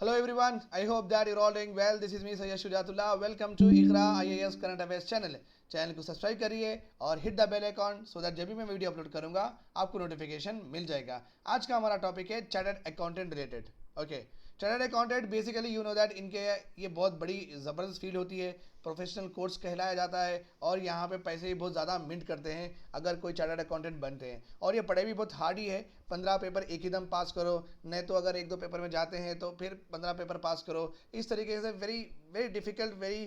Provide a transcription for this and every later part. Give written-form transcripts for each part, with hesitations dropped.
Hello everyone, I hope that you're all doing well. This is me Sayyid Shujatullah. Welcome to Iqra IAS Current Affairs channel. Channel को subscribe करिए और hit the bell icon so that जब भी मैं video upload करूंगा आपको notification मिल जाएगा। आज का हमारा टॉपिक है chartered accountant related. Okay, chartered accountant basically you know that इनके ये बहुत बड़ी ज़बरदस्त फील्ड होती है, प्रोफेशनल कोर्स कहलाया जाता है और यहाँ पे पैसे भी बहुत ज़्यादा मिंट करते हैं अगर कोई चार्टर्ड अकाउंटेंट बनते हैं। और ये पढ़ाई भी बहुत हार्ड ही है, 15 पेपर एक ही दम पास करो, नहीं तो अगर एक दो पेपर में जाते हैं तो फिर 15 पेपर पास करो। इस तरीके से very very difficult, very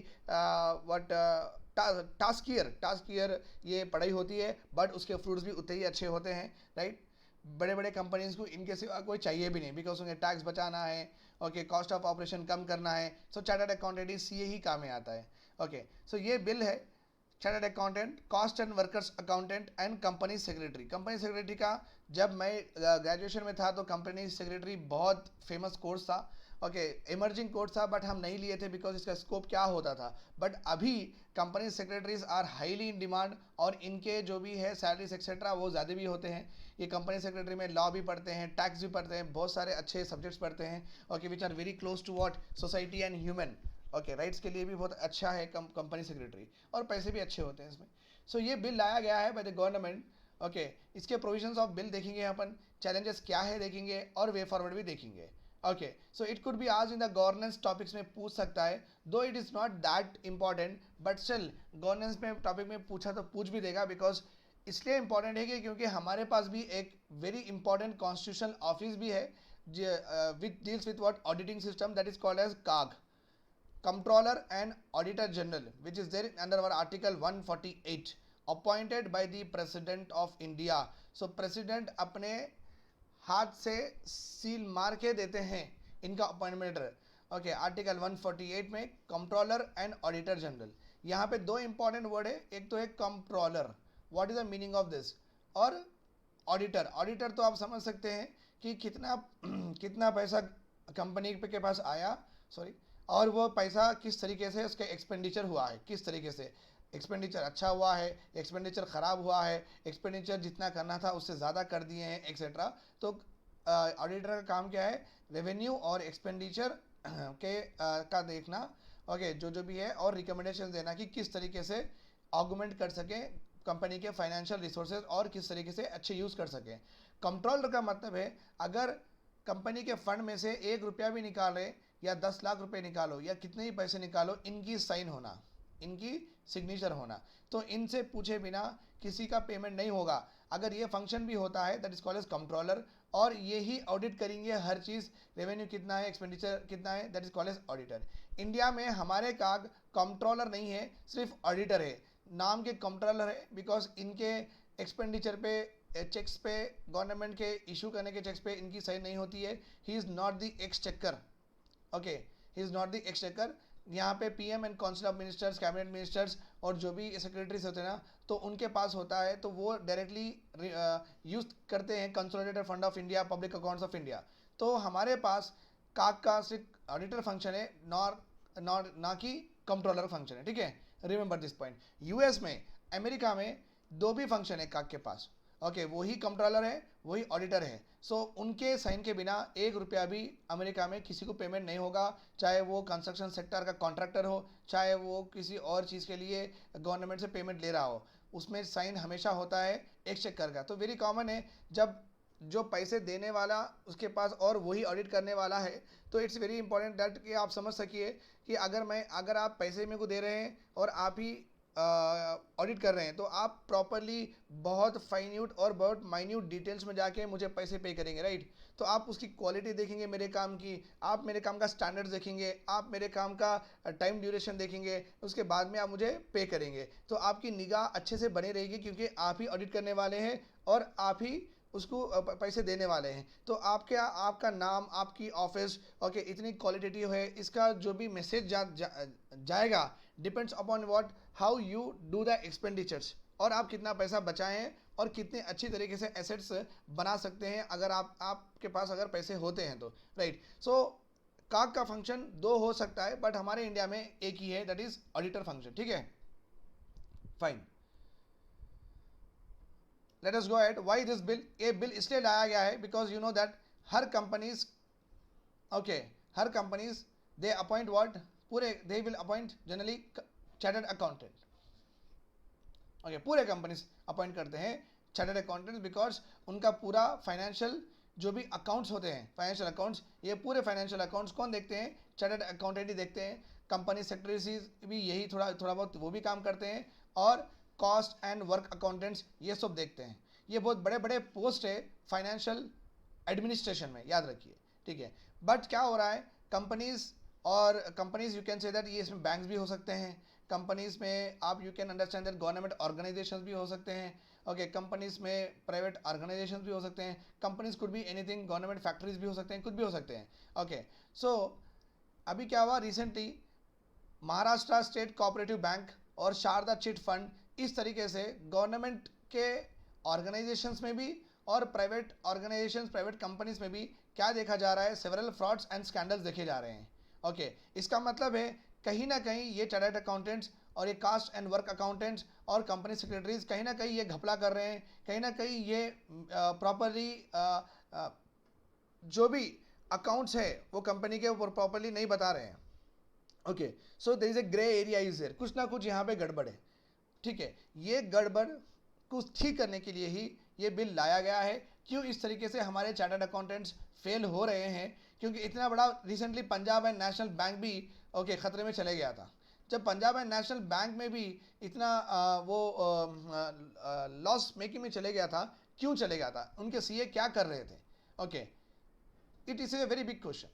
what task year ये पढ़ाई होती है, बट उसके फ्रूट्स भी उतने ही अच्छे होते हैं, राइट। बड़े बड़े कंपनीज को इनके सिवा कोई चाहिए भी नहीं, बिकॉज उन्हें टैक्स बचाना है, ओके, कॉस्ट ऑफ ऑपरेशन कम करना है। सो चार्टर्ड अकाउंटेंट सी ही काम में आता है। ओके, सो ये बिल है chartered accountant, cost and workers accountant and company secretary. Company secretary का जब मैं ग्रेजुएशन में था तो कंपनी सेक्रेटरी बहुत फेमस कोर्स था। ओके, इमर्जिंग कोर्स था, बट हम नहीं लिए थे बिकॉज इसका स्कोप क्या होता था। बट अभी company secretaries are highly in demand और इनके जो भी है सैलरीज एक्सेट्रा वो ज़्यादा भी होते हैं। ये कंपनी सेक्रेटरी में लॉ भी पढ़ते हैं, टैक्स भी पढ़ते हैं, बहुत सारे अच्छे सब्जेक्ट्स पढ़ते हैं, okay, which are very close to what society and human. Okay, rights के लिए भी बहुत अच्छा है कंपनी सेक्रेटरी, और पैसे भी अच्छे होते हैं इसमें। सो ये बिल लाया गया है बाय द गवर्नमेंट। ओके, इसके प्रोविजंस ऑफ बिल देखेंगे अपन, चैलेंजेस क्या है देखेंगे और वे फॉरवर्ड भी देखेंगे। Okay, so it could be आज इन द गवर्नेंस टॉपिक्स में पूछ सकता है, दो it is not that important, but still governance में टॉपिक में पूछा तो पूछ भी देगा, बिकॉज इसलिए इंपॉर्टेंट है कि क्योंकि हमारे पास भी एक वेरी इंपॉर्टेंट कॉन्स्टिट्यूशनल ऑफिस भी है which deals with what auditing system, that is called as CAG, Comptroller and Auditor General, which is there under our Article 148, appointed by the President of India. So President अपने हाथ से seal मार के देते हैं इनका अपॉइंटमेंट लेटर। ओके, आर्टिकल 148 में controller and auditor general. यहाँ पे दो इंपॉर्टेंट वर्ड है, एक तो है controller, what is the meaning of this, और ऑडिटर। ऑडिटर तो आप समझ सकते हैं कि कितना कितना पैसा कंपनी के पास आया, सॉरी, और वो पैसा किस तरीके से उसके एक्सपेंडिचर हुआ है, किस तरीके से एक्सपेंडिचर अच्छा हुआ है, एक्सपेंडिचर ख़राब हुआ है, एक्सपेंडिचर जितना करना था उससे ज़्यादा कर दिए हैं, एक्सेट्रा। तो ऑडिटर का काम क्या है, रेवेन्यू और एक्सपेंडिचर के का देखना, ओके, जो भी है, और रिकमेंडेशन देना कि किस तरीके से ऑगमेंट कर सकें कंपनी के फाइनेंशियल रिसोर्सेज और किस तरीके से अच्छे यूज़ कर सकें। कंट्रोलर का मतलब है अगर कंपनी के फंड में से 1 रुपया भी निकाले या 10 लाख रुपए निकालो या कितने ही पैसे निकालो, इनकी साइन होना, इनकी सिग्नेचर होना, तो इनसे पूछे बिना किसी का पेमेंट नहीं होगा। अगर ये फंक्शन भी होता है that is called as controller, और ये ही ऑडिट करेंगे हर चीज़, रेवेन्यू कितना है, एक्सपेंडिचर कितना है, that is called as auditor. India में हमारे काग कंट्रोलर नहीं है, सिर्फ ऑडिटर है। नाम के कंट्रोलर है बिकॉज इनके एक्सपेंडिचर पे, चेक्स पे, गवर्नमेंट के इशू करने के चेक्स पे इनकी साइन नहीं होती है। He is not the exchequer, okay, he is not the exchequer. यहाँ पे PM and council of ministers, cabinet ministers और जो भी सेक्रेटरीज होते हैं ना, तो उनके पास होता है, तो वो डायरेक्टली यूज करते हैं consolidated fund of India, public accounts of India. तो हमारे पास काक का सिर्फ ऑडिटर फंक्शन है, ना कि कंट्रोलर फंक्शन है, ठीक है। Remember this point. यूएस में, अमेरिका में दो भी फंक्शन है काक के पास, ओके, वही कंट्रोलर है, वही ऑडिटर है। सो उनके साइन के बिना 1 रुपया भी अमेरिका में किसी को पेमेंट नहीं होगा, चाहे वो कंस्ट्रक्शन सेक्टर का कॉन्ट्रैक्टर हो, चाहे वो किसी और चीज़ के लिए गवर्नमेंट से पेमेंट ले रहा हो, उसमें साइन हमेशा होता है एक्सचेकर का। तो वेरी कॉमन है, जब जो पैसे देने वाला उसके पास और वही ऑडिट करने वाला है, तो इट्स वेरी इंपॉर्टेंट दैट कि आप समझ सकिए कि अगर आप पैसे मेरे को दे रहे हैं और आप ही ऑडिट कर रहे हैं, तो आप प्रॉपरली बहुत फाइन्यूट और बहुत माइन्यूट डिटेल्स में जाके मुझे पैसे पे करेंगे, राइट। तो आप उसकी क्वालिटी देखेंगे मेरे काम की, आप मेरे काम का स्टैंडर्ड्स देखेंगे, आप मेरे काम का टाइम ड्यूरेशन देखेंगे, उसके बाद में आप मुझे पे करेंगे। तो आपकी निगाह अच्छे से बनी रहेगी क्योंकि आप ही ऑडिट करने वाले हैं और आप ही उसको पैसे देने वाले हैं। तो आपका नाम, आपकी ऑफिस, ओके, इतनी क्वालिटेटिव है, इसका जो भी मैसेज जाएगा depends upon what, how you do the expenditures, और आप कितना पैसा बचाए हैं और कितने अच्छी तरीके से एसेट्स बना सकते हैं अगर आपके पास अगर पैसे होते हैं तो, राइट। सो काग का फंक्शन दो हो सकता है, बट हमारे इंडिया में एक ही है, दैट इज ऑडिटर फंक्शन, ठीक है, fine. Let us go ahead. Why this bill, ये बिल इसलिए लाया गया है बिकॉज यू नो दैट हर कंपनीज, ओके, हर कंपनीज दे अपॉइंट व्हाट, पूरे they will appoint generally chartered accountant. Okay, पूरे कंपनीज अपॉइंट करते हैं चार्टर्ड अकाउंटेंट्स, बिकॉज उनका पूरा फाइनेंशियल जो भी अकाउंट्स होते हैं, फाइनेंशियल अकाउंट्स, ये पूरे फाइनेंशियल अकाउंट्स कौन देखते हैं? चार्टर्ड अकाउंटेंट ही देखते हैं। कंपनी सेक्रेटरीज भी यही थोड़ा थोड़ा बहुत वो भी काम करते हैं, और कॉस्ट एंड वर्क अकाउंटेंट्स ये सब देखते हैं। ये बहुत बड़े बड़े पोस्ट है फाइनेंशियल एडमिनिस्ट्रेशन में, याद रखिए, ठीक है। बट क्या हो रहा है, कंपनीज और companies you can say that, ये इसमें बैंक्स भी हो सकते हैं कंपनीज में, आप you can understand that government organisations भी हो सकते हैं, ओके, कंपनीज में प्राइवेट ऑर्गेनाइजेशंस भी हो सकते हैं, companies could be anything, government factories भी हो सकते हैं, कुछ भी हो सकते हैं, ओके। सो अभी क्या हुआ recently, Maharashtra state cooperative bank और शारदा चिट फंड, इस तरीके से गवर्नमेंट के ऑर्गेनाइजेशंस में भी और प्राइवेट ऑर्गेनाइजेशंस, प्राइवेट कंपनीज में भी क्या देखा जा रहा है, सेवरल फ्रॉड्स एंड स्कैंडल्स देखे जा रहे हैं, ओके। इसका मतलब है कहीं ना कहीं ये चार्टर्ड अकाउंटेंट्स और ये कास्ट एंड वर्क अकाउंटेंट्स और कंपनी सेक्रेटरीज कहीं ना कहीं ये घपला कर रहे हैं, कहीं ना कहीं ये प्रॉपरली जो भी अकाउंट्स है वो कंपनी के ऊपर प्रॉपरली नहीं बता रहे हैं, okay. So there is a grey area is there, कुछ ना कुछ यहाँ पे गड़बड़ है, ठीक है। ये गड़बड़ को ठीक करने के लिए ही ये बिल लाया गया है। क्यों इस तरीके से हमारे चार्टर्ड अकाउंटेंट्स फेल हो रहे हैं? क्योंकि इतना बड़ा recently Punjab and national bank भी ओके खतरे में चले गया था। जब पंजाब एंड नेशनल बैंक में भी इतना वो लॉस मेकिंग में चले गया था, क्यों चले गया था? उनके सीए क्या कर रहे थे? Okay, it is a very big question.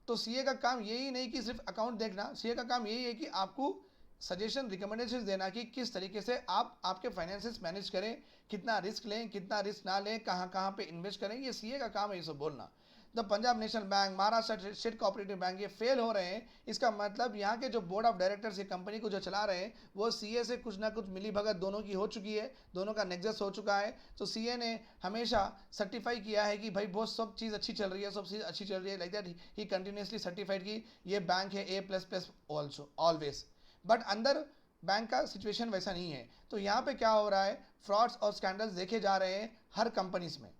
तो सीए का काम यही नहीं कि सिर्फ अकाउंट देखना, सीए का काम यही है कि आपको सजेशन रिकमेंडेशन देना कि किस तरीके से आप आपके फाइनेंसेस मैनेज करें, कितना रिस्क लें, कितना रिस्क ना लें, कहाँ कहाँ पे इन्वेस्ट करें, ये सीए का काम है ये सब बोलना। The Punjab National bank, Maharashtra state cooperative bank ये फेल हो रहे हैं, इसका मतलब यहाँ के जो बोर्ड ऑफ डायरेक्टर्स ये कंपनी को जो चला रहे हैं वो सीए से कुछ ना कुछ मिली भगत दोनों की हो चुकी है, दोनों का नेक्सस हो चुका है। तो सीए ने हमेशा सर्टिफाई किया है कि भाई बहुत सब चीज़ अच्छी चल रही है, सब चीज़ अच्छी चल रही है, like that he continuously certified कि ये बैंक है A++ ऑल्सो ऑलवेज। बट अंदर बैंक का सिचुएशन वैसा नहीं है। तो यहाँ पे क्या हो रहा है, फ्रॉड्स और स्कैंडल्स देखे जा रहे हैं हर कंपनीज में,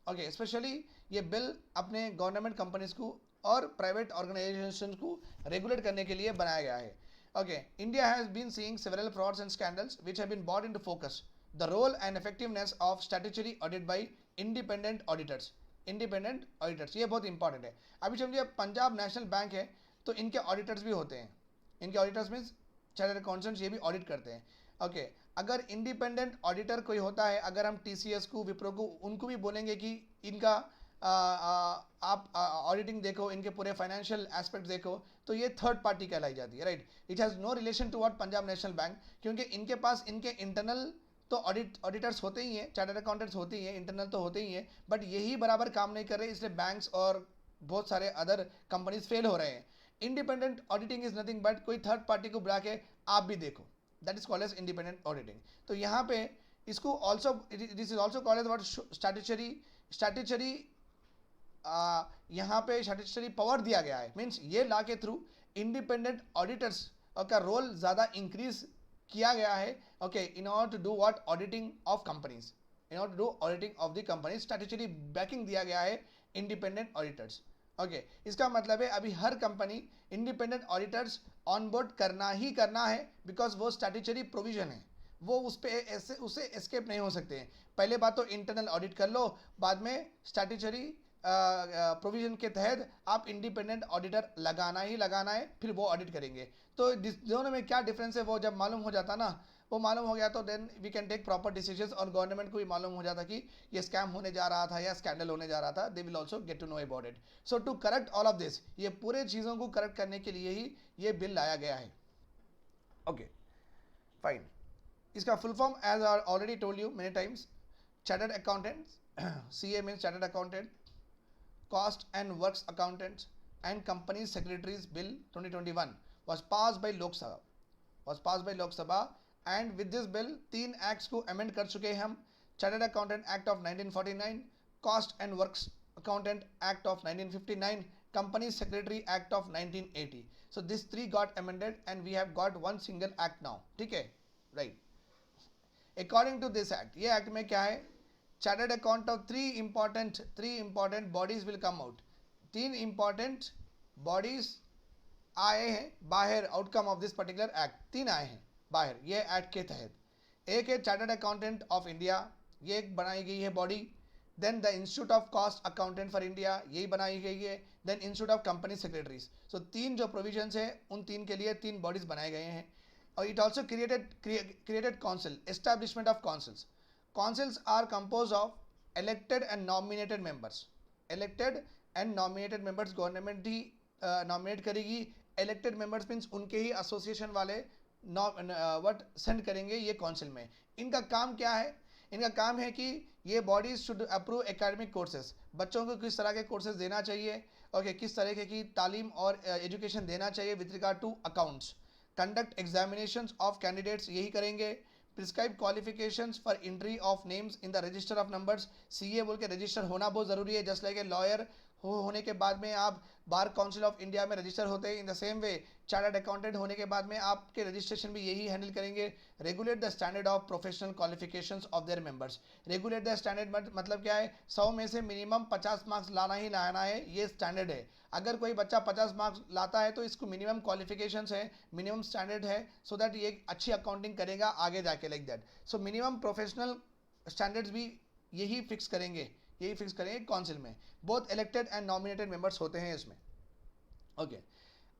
ओके। स्पेशली ये बिल अपने गवर्नमेंट कंपनीज को और प्राइवेट ऑर्गेनाइजेशन को रेगुलेट करने के लिए बनाया गया है, okay. India has been seeing several frauds and scandals which have been brought into focus the role and effectiveness of statutory audit by independent auditors. Independent auditors ये बहुत इंपॉर्टेंट है। अभी समझिए पंजाब नेशनल बैंक है तो इनके ऑडिटर्स भी होते हैं, इनके ऑडिटर्स मीन्स चार्टर्ड अकाउंटेंट्स ये भी ऑडिट करते हैं, ओके। अगर इंडिपेंडेंट ऑडिटर कोई होता है, अगर हम टीसीएस को, विप्रो को, उनको भी बोलेंगे कि इनका आप ऑडिटिंग देखो, इनके पूरे फाइनेंशियल एस्पेक्ट देखो, तो ये थर्ड पार्टी कहलाई जाती है, right. It has no relation to what Punjab National Bank, क्योंकि इनके पास इनके इंटरनल तो ऑडिटर्स होते ही हैं, चार्टर्ड अकाउंटेंट्स होते ही हैं, इंटरनल तो होते ही हैं, बट यही बराबर काम नहीं कर रहे, इसलिए बैंक्स और बहुत सारे अदर कंपनीज फेल हो रहे हैं। Independent auditing is nothing but कोई थर्ड पार्टी को बुला के आप भी देखो, that is called as independent auditing. तो यहाँ पे इसको also this is also called as what statutory यहाँ पे स्टैट्यूटरी पावर दिया गया है, मीन्स ये लॉ के थ्रू इंडिपेंडेंट ऑडिटर्स का रोल ज़्यादा इंक्रीज किया गया है, okay, in order to do what auditing of companies, in order to do auditing of the company. Statutory backing दिया गया है इंडिपेंडेंट ऑडिटर्स, ओके। इसका मतलब है अभी हर company independent auditors on board करना ही करना है, बिकॉज वो स्टैट्यूटरी प्रोविजन है, वो उस पे ऐसे उसे एस्केप नहीं हो सकते हैं। पहले बात तो इंटरनल ऑडिट कर लो, बाद में स्टैट्यूटरी प्रोविजन के तहत आप इंडिपेंडेंट ऑडिटर लगाना ही लगाना है, फिर वो ऑडिट करेंगे। तो दोनों में क्या डिफरेंस है वो जब मालूम हो जाता ना, वो मालूम हो गया तो then we can take proper decisions, और गवर्नमेंट को भी मालूम हो जाता कि ये स्कैम होने जा रहा था या स्कैंडल होने जा रहा था, they will also get to know about it. So to correct all of this, ये पूरे चीज़ों को करेक्ट करने के लिए ही ये बिल लाया गया है, ओके फाइन। इसका full form as I already told you many times, chartered accountants, CA means chartered accountant, Cost and Works Accountants and Company Secretaries Bill 2021 was passed by Lok Sabha, and with this bill 3 acts को amend कर चुके हैं हम। Chartered Accountant Act of 1949, Cost and Works Accountant Act of 1959, Company Secretary Act of 1980. So this 3 got amended and we have got one single act now, ठीक है, right। According to this act, ये act में क्या है, chartered account of 3 important bodies will come out, 3 important bodies आए हैं बाहर outcome of this particular act, 3 आए हैं बाहर ये एक्ट के तहत। एक है चार्टर्ड अकाउंटेंट ऑफ इंडिया, ये एक बनाई गई है body. Then the institute of cost accountant for India, यही बनाई गई है। Then institute of company secretaries. So 3 जो प्रोविजंस है उन 3 के लिए 3 बॉडीज बनाए गए हैं। और it also created council, establishment of councils. Councils are compose of elected and nominated members, elected and nominated members government ही नॉमिनेट करेगी। elected members मीन्स उनके ही एसोसिएशन वाले व्हाट सेंड करेंगे ये काउंसिल में। इनका काम क्या है? इनका काम है कि ये bodies should approve academic courses, बच्चों को किस तरह के कोर्सेज देना चाहिए, ओके किस तरह की तालीम और एजुकेशन देना चाहिए with regard to accounts. Conduct examinations of candidates, यही करेंगे। Prescribe qualifications for entry of names in the register of numbers. CA बोल के रजिस्टर होना बहुत ज़रूरी है। जस्ट लाइक ए लॉयर होने के बाद में आप बार काउंसिल ऑफ इंडिया में रजिस्टर होते हैं, इन the same way chartered accountant होने के बाद में आपके रजिस्ट्रेशन भी यही हैंडल करेंगे। Regulate the standard of professional qualifications of their members. Regulate the standard मतलब क्या है? 100 में से मिनिमम 50 मार्क्स लाना ही लाना है, ये स्टैंडर्ड है। अगर कोई बच्चा 50 मार्क्स लाता है तो इसको मिनिमम क्वालिफिकेशंस है, मिनिमम स्टैंडर्ड है, सो दैट ये अच्छी अकाउंटिंग करेगा आगे जाके, like that. So minimum professional standards भी यही फिक्स करेंगे काउंसिल में। Both elected and nominated members होते हैं इसमें, ओके।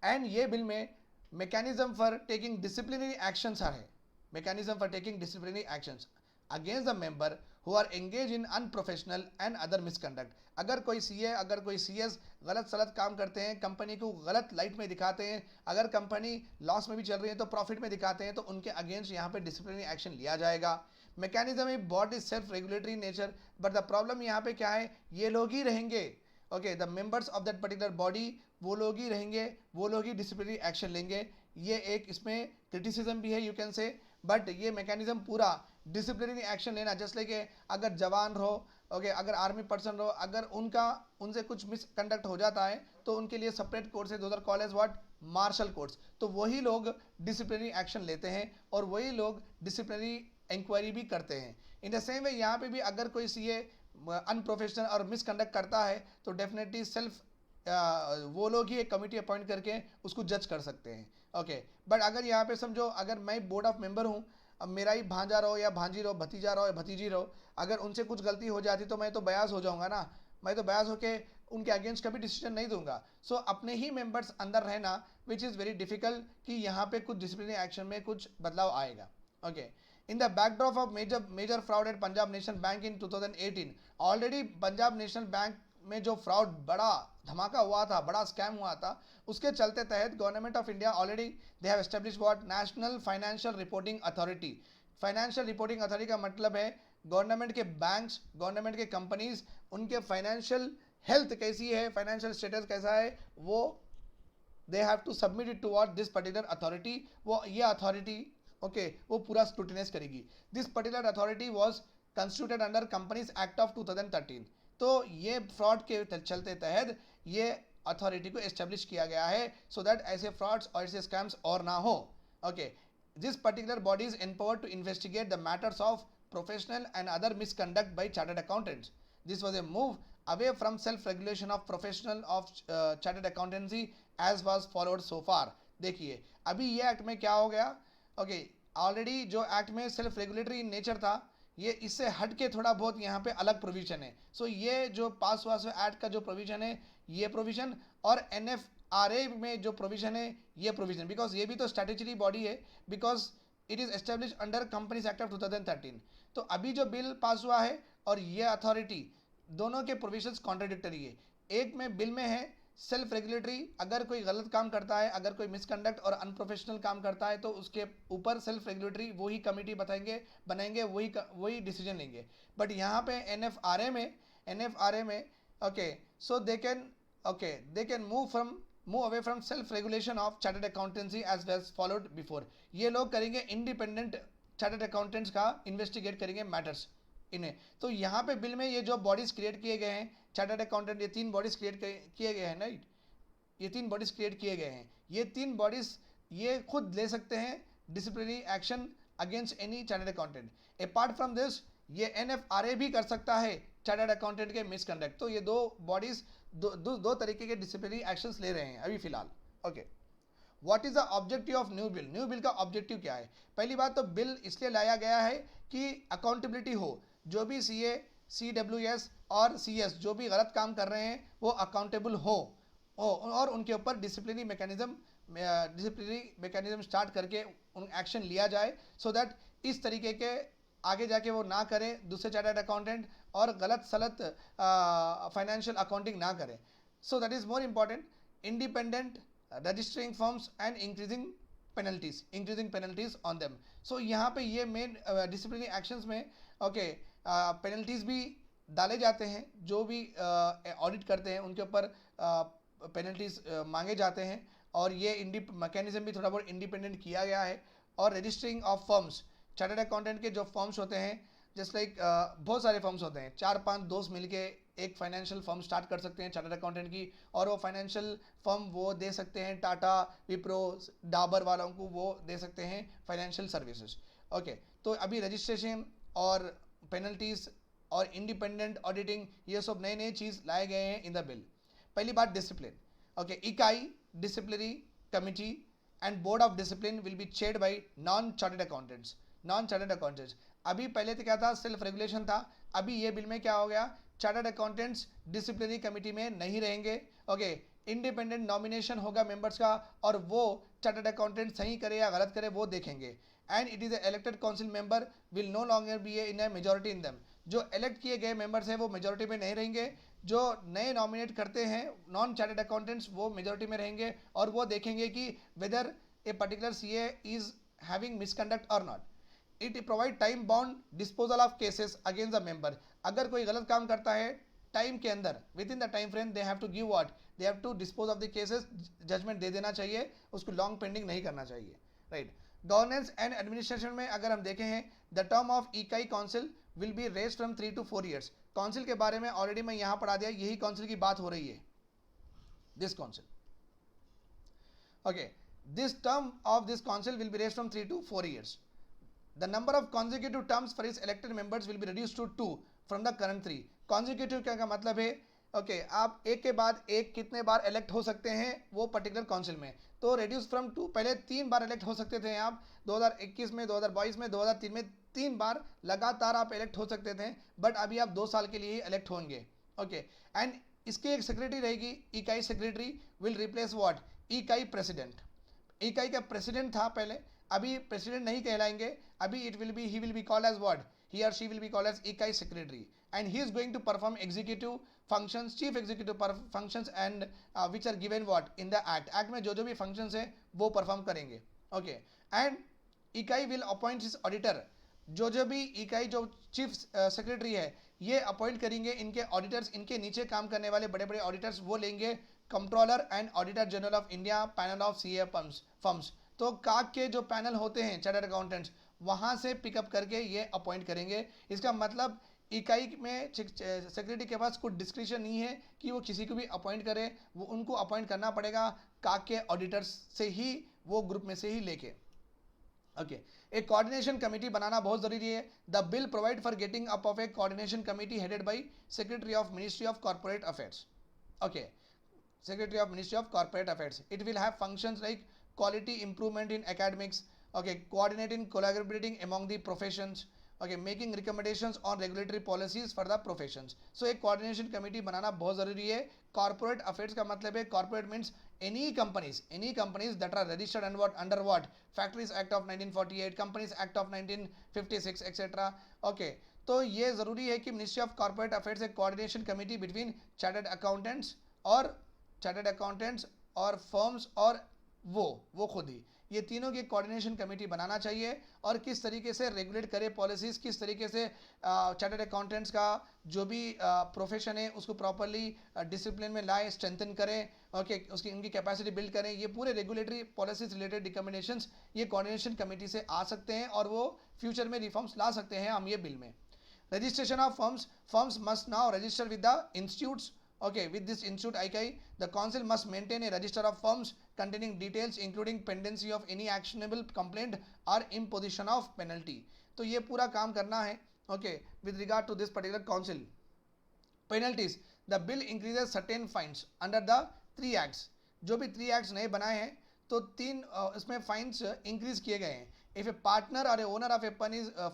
एंड ये बिल में mechanism for taking disciplinary actions है, mechanism for taking disciplinary actions against the member who are engage in unprofessional and other misconduct. अगर कोई सीए, अगर कोई सीएस गलत सलत काम करते हैं, कंपनी को गलत लाइट में दिखाते हैं, अगर कंपनी लॉस में भी चल रही है तो प्रॉफिट में दिखाते हैं, तो उनके अगेंस्ट यहाँ पे डिसिप्लिनरी एक्शन लिया जाएगा। Mechanism is body is self regulatory nature, but the problem यहाँ पे क्या है? ये लोग ही रहेंगे, okay, the members of that particular body, वो लोग ही रहेंगे, वो लोग ही डिसिप्लिनरी एक्शन लेंगे। ये एक इसमें क्रिटिसिज्म भी है, यू कैन से, बट ये मैकेनिज्म पूरा डिसिप्लिनरी एक्शन लेना, जस्ट लाइक अगर जवान रहो, ओके, अगर आर्मी पर्सन रहो, अगर उनसे कुछ मिसकंडक्ट हो जाता है तो उनके लिए सेपरेट कोर्स है, दोनों कॉलेज व्हाट मार्शल कोर्ट्स, तो वही लोग डिसिप्लिनरी एक्शन लेते हैं और वही लोग डिसिप्लिनरी इंक्वायरी भी करते हैं। इन द सेम वे यहाँ पे भी अगर कोई सीए अनप्रोफेशनल और मिसकंडक्ट करता है तो डेफिनेटली सेल्फ वो लोग ही एक कमिटी अपॉइंट करके उसको जज कर सकते हैं, ओके। बट अगर यहाँ पे समझो, अगर मैं बोर्ड ऑफ मेंबर हूँ, अब मेरा ही भांजा रहो या भांजी रहो, भतीजा रहो या भतीजी रहो, अगर उनसे कुछ गलती हो जाती तो मैं तो बयास हो जाऊंगा ना, मैं तो बयास होके उनके अगेंस्ट कभी डिसीजन नहीं दूंगा। सो अपने ही मेंबर्स अंदर रहना विच इज़ वेरी डिफिकल्ट कि यहाँ पे कुछ डिसिप्लिनरी एक्शन में कुछ बदलाव आएगा, okay. In the backdrop of major fraud at Punjab National Bank in 2018, already Punjab National Bank में जो फ्रॉड बड़ा धमाका हुआ था, बड़ा स्कैम हुआ था, उसके चलते तहत government of India already they have establish what national financial reporting authority. Financial reporting authority का मतलब है गवर्नमेंट के बैंक्स, गवर्नमेंट के कंपनीज, उनके फाइनेंशियल हेल्थ कैसी है, फाइनेंशियल स्टेटस कैसा है, वो they have to submit it toward this particular authority. वो ये अथॉरिटी, ओके, वो पूरा स्क्रूटिनाइज करेगी। This particular authority was constituted under companies act of 2013। तो ये फ्रॉड के चलते तहत ये अथॉरिटी को एस्टेब्लिश किया गया है, सो दैट ऐसे फ्रॉड्स और ऐसे स्कैम्स और ना हो, okay. This particular body is empowered to investigate the matters of professional and other misconduct by chartered accountants. This was a move away from self-regulation of professional of chartered accountancy as was followed so far। देखिए अभी ये act में क्या हो गया, okay, already जो act में self regulatory nature था, ये इससे हट के थोड़ा बहुत यहाँ पे अलग प्रोविजन है। सो ये जो पास हुआ एक्ट का जो प्रोविजन है, ये प्रोविजन, और NFRA में जो प्रोविजन है, ये प्रोविजन, बिकॉज ये भी तो स्टैट्यूटरी बॉडी है, because it is establish under companies act of 2013। तो अभी जो बिल पास हुआ है और ये अथॉरिटी, दोनों के प्रोविजंस कॉन्ट्राडिक्टरी है। एक में बिल में है सेल्फ रेगुलेटरी, अगर कोई गलत काम करता है, अगर कोई मिसकंडक्ट और अनप्रोफेशनल काम करता है तो उसके ऊपर सेल्फ रेगुलेटरी वही कमेटी बनाएंगे, वही डिसीजन लेंगे। बट यहाँ पे NFRA में okay, so they can move away from self regulation of chartered accountancy as well followed before. ये लोग करेंगे इंडिपेंडेंट चार्टर्ड अकाउंटेंट्स का इन्वेस्टिगेट करेंगे मैटर्स इन्हें। तो यहाँ पे बिल में ये जो बॉडीज क्रिएट किए गए हैं, चार्टर्ड अकाउंटेंट, ये 3 बॉडीज क्रिएट किए गए हैं, राइट, ये 3 बॉडीज क्रिएट किए गए हैं। ये 3 बॉडीज ये खुद ले सकते हैं disciplinary action against any chartered accountant. Apart from this ये NFRA भी कर सकता है चार्टर्ड अकाउंटेंट के मिसकंडक्ट। तो ये 2 बॉडीज दो तरीके के डिसिप्लिनरी एक्शंस ले रहे हैं अभी फिलहाल। Okay, what is the objective of new bill? New bill का ऑब्जेक्टिव क्या है? पहली बात तो बिल इसलिए लाया गया है कि अकाउंटेबिलिटी हो, जो भी सीए, सीडब्ल्यूएस और सीएस जो भी गलत काम कर रहे हैं वो अकाउंटेबल हो, और उनके ऊपर डिसिप्लिनरी मैकेनिज्म स्टार्ट करके उन एक्शन लिया जाए, सो दैट इस तरीके के आगे जाके वो ना करें दूसरे चार्टर्ड अकाउंटेंट, और गलत सलत फाइनेंशियल अकाउंटिंग ना करें। So that is more important, independent registering firms and increasing penalties on them. So यहाँ पे ये मेन डिसिप्लिनरी एक्शंस में पेनल्टीज भी डाले जाते हैं, जो भी ऑडिट करते हैं उनके ऊपर पेनल्टीज मांगे जाते हैं, और ये मैकेनिज्म भी थोड़ा बहुत इंडिपेंडेंट किया गया है। और registering of firms, chartered accountant के जो फर्म्स होते हैं, जस्ट लाइक बहुत सारे फर्म्स होते हैं, 4-5 दोस्त मिलके एक फाइनेंशियल फर्म स्टार्ट कर सकते हैं चार्टर्ड अकाउंटेंट की, और वो फाइनेंशियल फर्म वो दे सकते हैं टाटा, विप्रो, डाबर वालों को वो दे सकते हैं फाइनेंशियल सर्विसेज। ओके, तो अभी रजिस्ट्रेशन और पेनल्टीज और इंडिपेंडेंट ऑडिटिंग, ये सब नए नए चीज़ लाए गए हैं इन द बिल। पहली बात डिसिप्लिन। ओके, इकाई, disciplinary committee and board of discipline will be chaired by non chartered accountants. अभी पहले तो क्या था, सेल्फ रेगुलेशन था, अभी ये बिल में क्या हो गया, चार्टर्ड अकाउंटेंट्स डिसिप्लिनरी कमिटी में नहीं रहेंगे। ओके, इंडिपेंडेंट नॉमिनेशन होगा मेंबर्स का, और वो चार्टर्ड अकाउंटेंट सही करे या गलत करे वो देखेंगे। And it is elected council member will no longer be in a majority in them. जो इलेक्ट किए गए मेंबर्स हैं वो मेजोरिटी में नहीं रहेंगे, जो नए नॉमिनेट करते हैं नॉन चार्टर्ड अकाउंटेंट्स वो मेजोरिटी में रहेंगे, और वो देखेंगे कि whether a particular CA is having misconduct और not. It provide time bound disposal of cases against the member. अगर कोई गलत काम करता है टाइम के अंदर, within the time frame, they have to give what, they have to dispose of the cases, judgement दे देना चाहिए, उसको लॉन्ग पेंडिंग नहीं करना चाहिए, राइट। गवर्नेंस एंड एडमिनिस्ट्रेशन में अगर हम देखें हैं, the term of ICAI council will be raise from 3 to 4 years। काउंसिल के बारे में ऑलरेडी मैं यहाँ पढ़ा दिया, यही काउंसिल की बात हो रही है, this council. Okay, this term of this council will be raise from 3 to 4 years। The number of consecutive terms for its elected members will be reduced to 2 from the current 3। consecutive क्या का मतलब है, okay, आप एक के बाद एक कितने बार इलेक्ट हो सकते हैं वो पर्टिकुलर काउंसिल में, तो रेड्यूस फ्रॉम 2, पहले 3 बार इलेक्ट हो सकते थे आप, 2021 में, 2022 में, 2003 में 3 बार लगातार आप इलेक्ट हो सकते थे, बट अभी आप 2 साल के लिए ही इलेक्ट होंगे। ओके, एंड इसकी एक सेक्रेटरी रहेगी, इकाई सेक्रेटरी विल रिप्लेस व्हाट, इकाई प्रेसिडेंट। इकाई का प्रेसिडेंट था पहले, अभी प्रेसिडेंट नहीं कहलाएंगे, अभी it will be, he will be called as what, he और she will be called as ICAI secretary, and he is going to perform executive functions, chief executive functions and which are given what in the act में जो भी functions है वो perform करेंगे। Okay, and ICAI will appoint his auditor, जो भी इकाई जो चीफ सेक्रेटरी है ये अपॉइंट करेंगे इनके ऑडिटर्स, इनके नीचे काम करने वाले बड़े बड़े ऑडिटर्स वो लेंगे, controller and auditor general of India, panel of CA firms. तो काक के जो पैनल होते हैं चार्टर्ड अकाउंटेंट्स, वहाँ से पिकअप करके ये अपॉइंट करेंगे। इसका मतलब इकाई में सेक्रेटरी के पास कुछ डिस्क्रिप्शन नहीं है कि वो किसी को भी अपॉइंट करे, वो उनको अपॉइंट करना पड़ेगा काक के ऑडिटर्स से ही, वो ग्रुप में से ही लेके। ओके, एक कोऑर्डिनेशन कमेटी बनाना बहुत जरूरी है। The bill provide for getting up of A coordination committee headed by secretary of ministry of corporate affairs. Okay, Secretary of Ministry of Corporate Affairs. It will have functions like quality improvement in academics, okay, coordinating, collaborating among the professions, okay, making recommendations on regulatory policies for the professions. So एक coordination committee बनाना बहुत ज़रूरी है। Corporate affairs का मतलब है corporate means any companies that are registered and what under what Factories Act of 1948, Companies Act of 1956 etc. Okay, तो ये ज़रूरी है कि Ministry of Corporate Affairs एक coordination committee between chartered accountants और फर्म्स और वो खुद ही, ये तीनों की कोऑर्डिनेशन कमेटी बनाना चाहिए, और किस तरीके से रेगुलेट करे पॉलिसीज, किस तरीके से चार्टर्ड अकाउंटेंट्स का जो भी प्रोफेशन है उसको प्रॉपरली डिसिप्लिन में लाए, स्ट्रेंथन करें, ओके, उसकी इनकी कैपेसिटी बिल्ड करें, ये पूरे रेगुलेटरी पॉलिसीज रिलेटेड रिकमेंडेशंस ये कोऑर्डिनेशन कमेटी से आ सकते हैं, और वो फ्यूचर में रिफॉर्म्स ला सकते हैं हम ये बिल में। Registration of firms must now register with the institutes. Okay, with this institute ICAI, the council must maintain a register of firms containing details including pendency of any actionable complaint or imposition of penalty. तो ये पूरा काम करना है, okay, with regard to this particular council. Penalties, the bill increases certain fines under the 3 acts. जो भी 3 acts नए बनाए हैं तो 3 इसमें फाइन्स इंक्रीज किए गए हैं। इफ ए पार्टनर और ए owner of A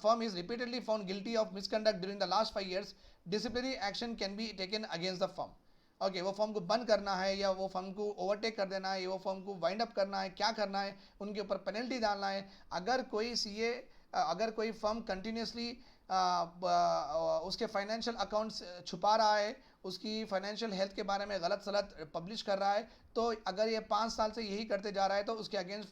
firm is repeatedly found guilty of misconduct during the last 5 years, disciplinary action can be taken against the firm। Okay वो फर्म को बंद करना है या वो फर्म को ओवरटेक कर देना है या वो फर्म को वाइंड अप करना है, क्या करना है, उनके ऊपर पेनल्टी डालना है। अगर कोई सीए अगर कोई फर्म कंटिन्यूसली उसके फाइनेंशियल अकाउंट्स छुपा रहा है, उसकी फाइनेंशियल हेल्थ के बारे में गलत सलत पब्लिश कर रहा है, तो अगर ये 5 साल से यही करते जा रहा है तो उसके अगेंस्ट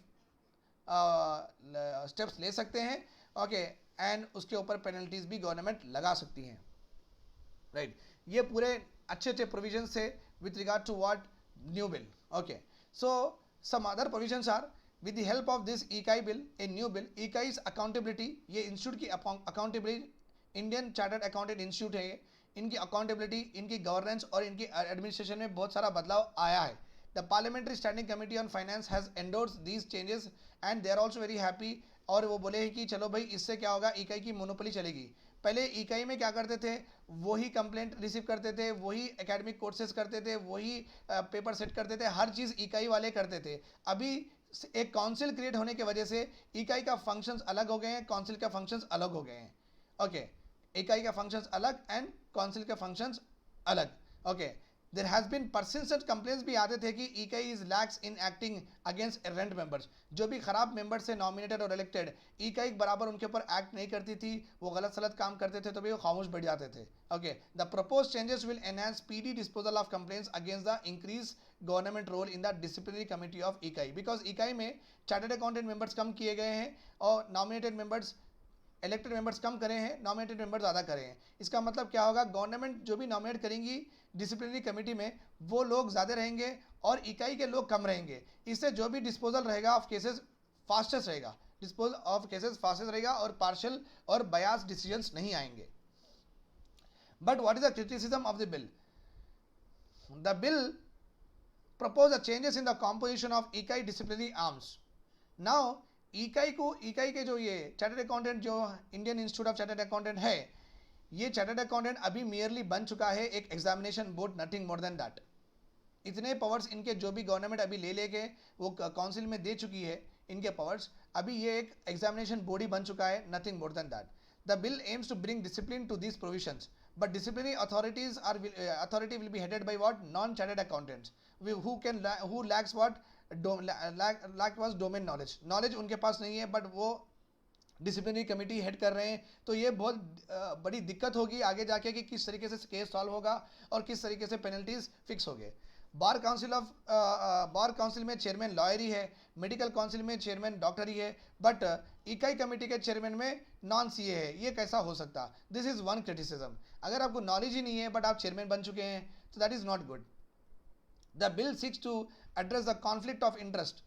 स्टेप्स ले सकते हैं। ओके एंड उसके ऊपर पेनल्टीज भी गवर्नमेंट लगा सकती हैं। राइट ये पूरे अच्छे अच्छे प्रोविजन से with regard to what new bill. Okay so some other provisions are with the help of this EKAI bill, a new bill, EKAI's accountability, ये इंस्टीट्यूट की accountability Indian chartered accountant institute है, इनकी accountability, इनकी governance और इनकी administration में बहुत सारा बदलाव आया है। The parliamentary standing committee on finance has endorse these changes and they are also very happy. और वो बोले कि चलो भाई इससे क्या होगा, इकाई की मोनोपोली चलेगी। पहले इकाई में क्या करते थे, वही कंप्लेंट रिसीव करते थे, वही एकेडमिक कोर्सेज करते थे, वही पेपर सेट करते थे, हर चीज़ इकाई वाले करते थे। अभी एक काउंसिल क्रिएट होने की वजह से इकाई का फंक्शंस अलग हो गए हैं, काउंसिल का फंक्शंस अलग हो गए हैं। ओके इकाई का फंक्शंस अलग एंड काउंसिल का फंक्शंस अलग। Okay there has been persistent complaints भी आते थे कि ICAI is lax in acting against errant members. जो भी खराब मेंबर्स से नॉमिनेटेड और इलेक्टेड, इकाई बराबर उनके ऊपर एक्ट नहीं करती थी, वो गलत सलत काम करते थे तो भी वो खामोश बैठ जाते थे। Okay the propose changes will enhance speedy disposal of complaints against the increase government role in the disciplinary committee of ICAI. Because ICAI में चार्टर्ड अकाउंटेंट मेंबर्स कम किए गए हैं और नॉमिनेटेड मेंबर्स इलेक्टेड मेंबर्स कम करे हैं, नॉमिनेटेड मेंबर ज़्यादा करे हैं। इसका मतलब क्या होगा, गवर्नमेंट जो भी नॉमिनेट करेंगी डिसिप्लिनरी कमेटी में वो लोग ज़्यादा रहेंगे और इकाई के लोग कम रहेंगे। इससे जो भी डिस्पोजल रहेगा ऑफ केसेस फास्टेस्ट रहेगा, डिस्पोजल ऑफ केसेस फास्टेस्ट रहेगा और पार्शियल और बयास डिसीजंस नहीं आएंगे। But what is the criticism of the bill? The bill propose a changes in the composition of इकाई disciplinary arms. Now इकाई के जो ये चार्टर्ड अकाउंटेंट जो Indian institute of chartered accountant है, ये चार्टर्ड अकाउंटेंट अभी मियरली बन चुका है एक examination board, nothing more than that. इतने पावर्स इनके जो भी गवर्नमेंट अभी ले लेके वो काउंसिल में दे चुकी है इनके पावर्स, अभी ये एक एग्जामिनेशन बोर्ड ही बन चुका है, nothing more than that. The bill aims to bring discipline to these provisions but disciplinary authority will be headed by what non-chartered accountants who lacks what lack was domain knowledge उनके पास नहीं है, but वो disciplinary committee head कर रहे हैं। तो ये बहुत बड़ी दिक्कत होगी आगे जाके कि किस तरीके से केस सॉल्व होगा और किस तरीके से पेनल्टीज फिक्स हो गए। बार काउंसिल में चेयरमैन लॉयर ही है, मेडिकल काउंसिल में चेयरमैन डॉक्टर ही है, बट इकाई कमेटी के चेयरमैन में नॉन सीए है। ये कैसा हो सकता? This is one criticism. अगर आपको नॉलेज ही नहीं है बट आप चेयरमैन बन चुके हैं तो that is not good. The bill seeks to address the conflict of interest.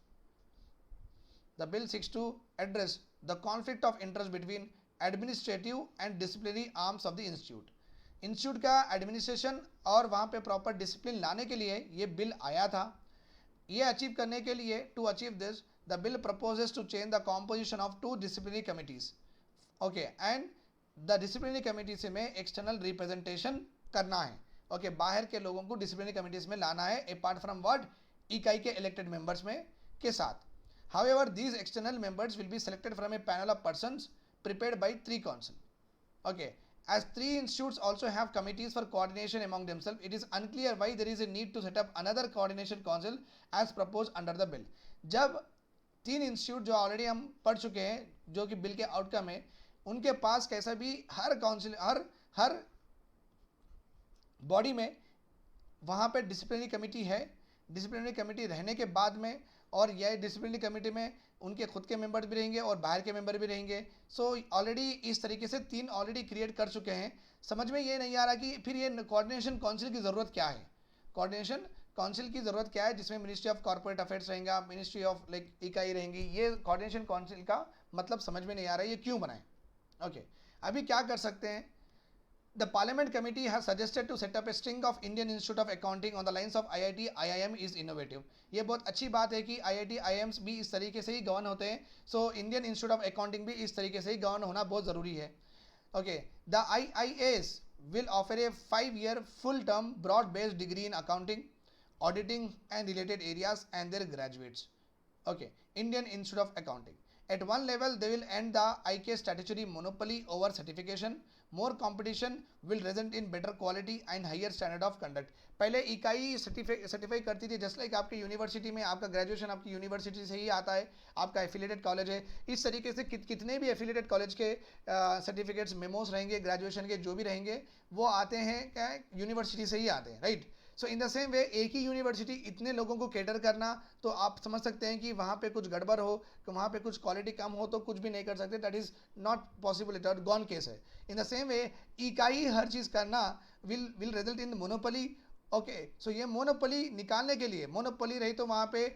The bill seeks to address the conflict of interest between administrative and disciplinary arms of the institute. Institute का administration और वहाँ पे proper discipline लाने के लिए ये bill आया था। ये अचीव करने के लिए, to achieve this, the bill proposes to change the composition of 2 disciplinary committees. Okay and the disciplinary committees में एक्सटर्नल रिप्रेजेंटेशन करना है। ओके बाहर के लोगों को डिसिप्लिनरी कमिटीज में लाना है अपार्ट फ्रॉम व्हाट इकाई के इलेक्टेड मेंबर्स में के साथ। However these external members will be selected from A panel of persons prepared by 3 council. Okay as 3 institutes also have committees for coordination among themselves, it is unclear why there is a need to set up another coordination council as proposed under the bill। जब 3 institute जो already हम पढ़ चुके हैं जो कि bill के outcome है, उनके पास कैसा भी हर काउंसिल हर बॉडी में वहाँ पे डिसिप्लिनरी कमेटी है। डिसिप्लिनरी कमेटी रहने के बाद में और यह डिसिप्लिनरी कमेटी में उनके खुद के मेंबर भी रहेंगे और बाहर के मेंबर भी रहेंगे। सो ऑलरेडी इस तरीके से 3 ऑलरेडी क्रिएट कर चुके हैं। समझ में ये नहीं आ रहा कि फिर ये कोऑर्डिनेशन काउंसिल की ज़रूरत क्या है, कोऑर्डिनेशन काउंसिल की ज़रूरत क्या है जिसमें मिनिस्ट्री ऑफ कॉर्पोरेट अफेयर्स रहेगा, मिनिस्ट्री ऑफ इकाई रहेंगी। ये कोऑर्डिनेशन काउंसिल का मतलब समझ में नहीं आ रहा है, ये क्यों बनाए। ओके अभी क्या कर सकते हैं? The Parliament Committee has suggested to set up a string of Indian Institute of Accounting on the lines of IIT, IIM is innovative। ये बहुत अच्छी बात है कि IIT, IIMs भी इस तरीके से ही गवर्न होते हैं। So Indian institute of accounting भी इस तरीके से ही गवर्न होना बहुत ज़रूरी है। Okay the IIAs will offer a 5-year full-term broad-based degree in accounting, auditing and related areas and their graduates. Okay, Indian Institute of Accounting. At one level, they will end the IK statutory monopoly over certification. More competition will result in better quality and higher standard of conduct. पहले इकाई certify करती थी, just like आपकी university में आपका graduation आपकी university से ही आता है, आपका एफिलिएटेड कॉलेज है, इस तरीके से कितने भी एफिलिएटेड कॉलेज के सर्टिफिकेट्स मेमोस रहेंगे, ग्रेजुएशन के जो भी रहेंगे, वो आते हैं क्या यूनिवर्सिटी से ही आते हैं, right. So in the same वे एक ही यूनिवर्सिटी इतने लोगों को कैटर करना, तो आप समझ सकते हैं कि वहाँ पे कुछ गड़बड़ हो, कि वहाँ पे कुछ क्वालिटी कम हो तो कुछ भी नहीं कर सकते, that is not possible, it gone case है। In the same way ICAI हर चीज़ करना will result in monopoly. Okay, so ये मोनोपोली निकालने के लिए, मोनोपोली रही तो वहाँ पे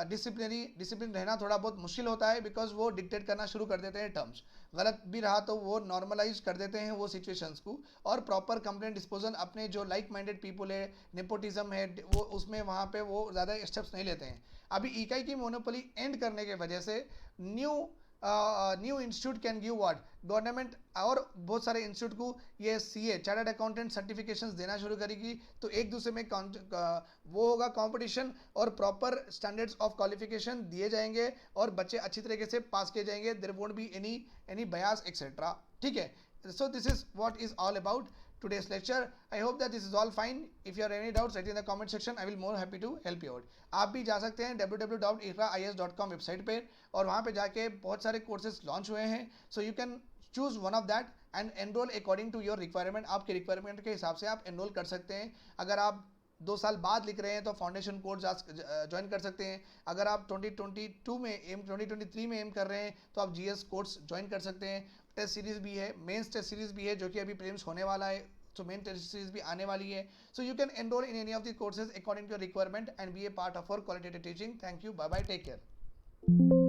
डिसिप्लिन रहना थोड़ा बहुत मुश्किल होता है, बिकॉज वो डिक्टेट करना शुरू कर देते हैं टर्म्स, गलत भी रहा तो वो नॉर्मलाइज कर देते हैं वो सिचुएशंस को, और प्रॉपर कंप्लेंट डिस्पोजल अपने जो लाइक माइंडेड पीपल है, नेपोटिज्म है, वो उसमें वहाँ पे वो ज़्यादा स्टेप्स नहीं लेते हैं। अभी इकाई की मोनोपोली एंड करने के वजह से new institute can give what, government और बहुत सारे इंस्टीट्यूट को ये सीए चार्टर्ड अकाउंटेंट सर्टिफिकेशंस देना शुरू करेगी, तो एक दूसरे में वो होगा कंपटीशन, और प्रॉपर स्टैंडर्ड्स ऑफ क्वालिफिकेशन दिए जाएंगे और बच्चे अच्छी तरीके से पास किए जाएंगे, there won't be any bias etcetera, ठीक है। So this is what is all about today's lecture. I hope that this is all fine. If you have any doubts, write in the comment section. I will more happy to help you out. आप भी जा सकते हैं www.iqraIAS.com website पे, और वहाँ पे जाके बहुत सारे कोर्सेज लॉन्च हुए हैं, so you can choose one of that and enrol according to your requirement. आपके रिक्वायरमेंट के हिसाब से आप एनरोल कर सकते हैं। अगर आप 2 साल बाद लिख रहे हैं तो फाउंडेशन कोर्स ज्वाइन कर सकते हैं। अगर आप 2023 में एम कर रहे हैं तो आप जीएस कोर्स ज्वाइन कर सकते हैं। टेस्ट सीरीज भी है, मेंस टेस्ट सीरीज भी है, जो कि अभी प्रीलिम्स होने वाला है, तो मेन टेस्ट सीरीज भी आने वाली है। So you can enrol in any of the courses according to your requirement and be a part of our qualitative teaching. Thank you, bye bye, take care.